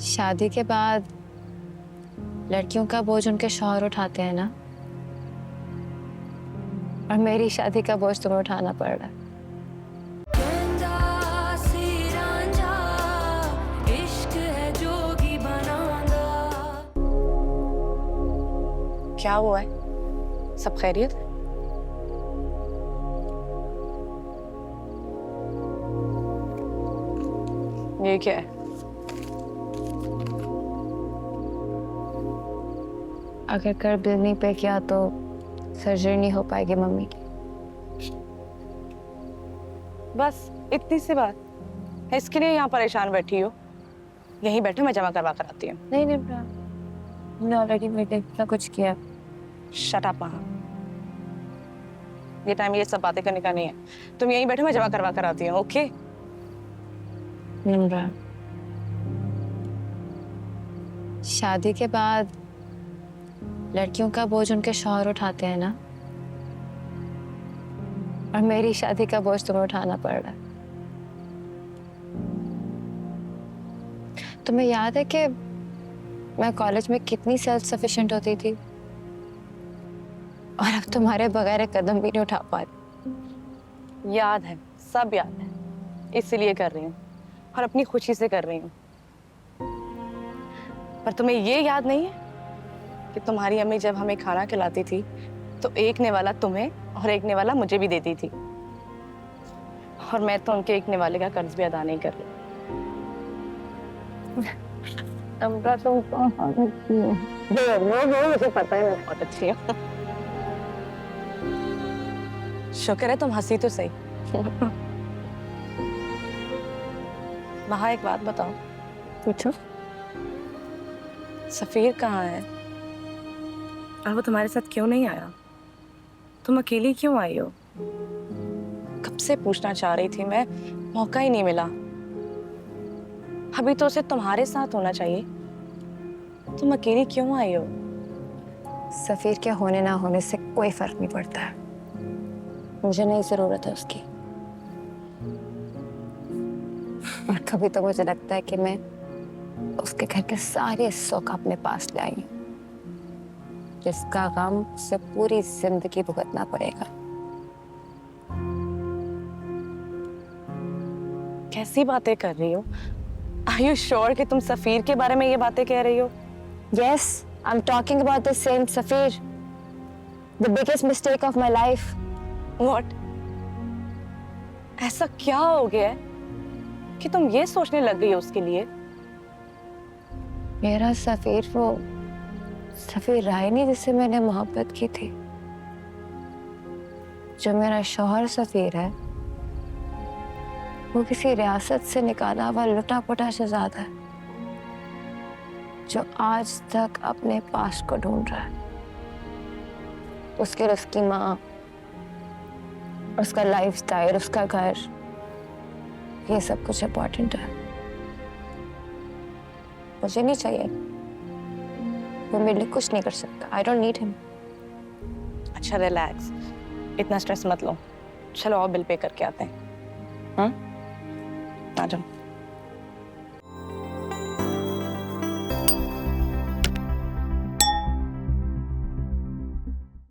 शादी के बाद लड़कियों का बोझ उनके शौहर उठाते हैं ना, और मेरी शादी का बोझ तुम्हें उठाना पड़ रहा है। क्या हुआ है? सब खैरियत? ये क्या है? अगर कर बिल नहीं पे किया तो सर्जरी नहीं हो पाएगी मम्मी की। बस इतनी सी बात है, इसके लिए यहाँ परेशान बैठी हो? यहीं बैठो, मैं जमा करवा कर आती हूँ। नहीं मैंने ऑलरेडी मेरे इतना कुछ किया। Shut up. ये टाइम ये सब बातें करने का नहीं है। तुम यहीं बैठो, मैं जमा करवा कर आती हूँ। ओके? निम्रा, शादी के बाद लड़कियों का बोझ उनके शौहर उठाते हैं ना, और मेरी शादी का बोझ तुम्हें उठाना पड़ रहा है। तुम्हें याद है कि मैं कॉलेज में कितनी सेल्फ सफिशिएंट होती थी, और अब तुम्हारे बगैर एक कदम भी नहीं उठा पा रही। याद है, सब याद है। इसीलिए कर रही हूँ और अपनी खुशी से कर रही हूँ। पर तुम्हें ये याद नहीं है कि तुम्हारी अम्मी जब हमें खाना खिलाती थी तो एक निवाला तुम्हें और एक निवाला मुझे भी देती थी, और मैं तो उनके एक निवाले का कर्ज भी अदा नहीं कर रही। अमरा तुम बहुत अच्छी हो। मुझे पता है मैं बहुत अच्छी हूँ। शुक्र है तुम हंसी तो सही। वहाँ एक बात बताओ। पूछो। सफीर कहाँ है? और वो तुम्हारे साथ क्यों नहीं आया? तुम अकेली क्यों आई हो? कब से पूछना चाह रही थी मैं, मौका ही नहीं मिला। अभी तो उसे तुम्हारे साथ होना चाहिए। तुम अकेली क्यों आई हो? सफीर के होने ना होने से कोई फर्क नहीं पड़ता है। मुझे नहीं जरूरत है उसकी। और कभी तो मुझे लगता है कि मैं उसके घर के सारे सुख अपने पास ले आई, जिसका गम उसे पूरी जिंदगी भुगतना पड़ेगा। कैसी बातें कर रही हो? Are you sure कि तुम सफीर के बारे में ये बातें कह रही हो? Yes, I'm talking about the same Safir, the biggest mistake of my life. What? ऐसा क्या हो गया है कि तुम ये सोचने लग गई हो उसके लिए? मेरा सफीर वो सफीर राय नहीं जिससे मैंने मोहब्बत की थी। जो मेरा शौहर सफीर है वो किसी रियासत से निकाला हुआ लुटा पुटा शहजादा है, जो आज तक अपने पास को ढूंढ रहा है। उसके लिए उसकी माँ, उसका लाइफस्टाइल, उसका घर, ये सब कुछ इम्पोर्टेंट है। मुझे नहीं चाहिए, वो मेरे लिए कुछ नहीं कर सकता। I don't need him. अच्छा रिलैक्स, इतना स्ट्रेस मत लो। चलो और बिल पे करके आते हैं। हाँ, आ जाओ।